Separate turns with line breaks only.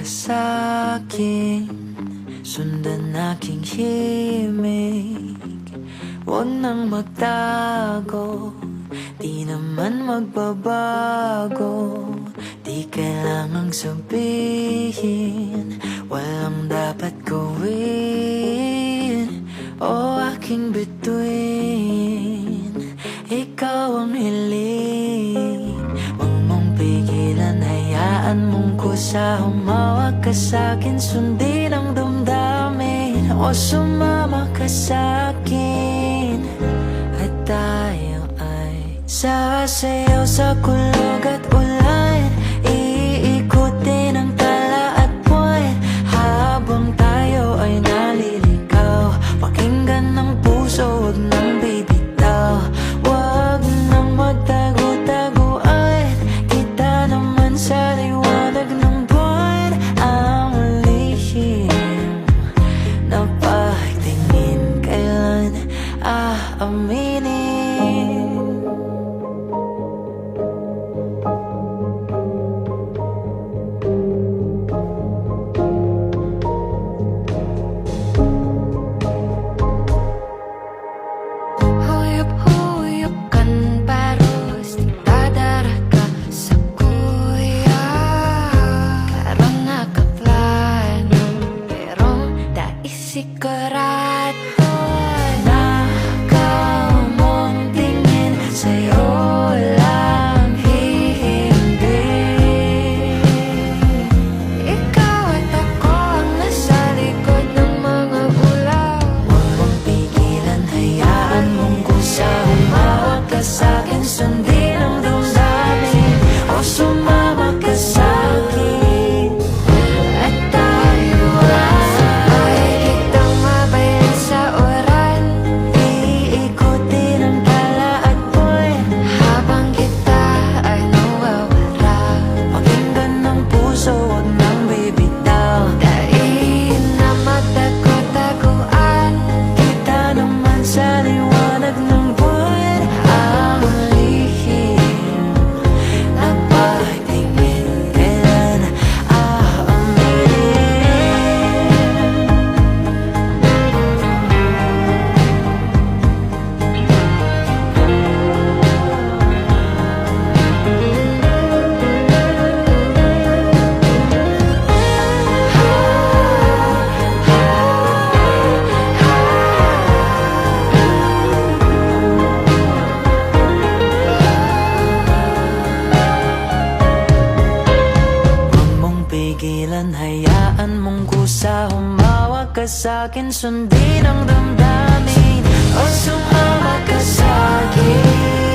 ka sa'kin, sundan aking himig. Huwag nang magtago, di naman magbabago. Di kailangang sabihin, walang dapat gawin. O aking bituin, ikaw ang hiling. Huwag mong pigilan, hayaan mong kusa. Humawak ka sa'kin, sundin ang damdamin. O sumama ka sa'kin, at tayo ay sasayaw sa kulog at ulan. Iikutin ang tala at buwan, habang tayo ay naliligaw. Pakinggan ng puso, huwag nang bibitaw. Huwag nang magtago-taguan, kita naman sa liwanag ng buwan. Ang lihim na pagtingin, kailan aaminin? Sigurado na mong tingin, sa'yo lang hihimbing. Ikaw at ako ang nasa likod ng mga ulaw. Huwag mong pigilan, hayaan mong kusa. Humawak ka sa'kin, sundin ang damdamin. O sumama ka sa'kin, at tayo pigilan, hayaan mong kusa. Humawak ka sa'kin, sundin ang damdamin. O sumama ka sa'kin.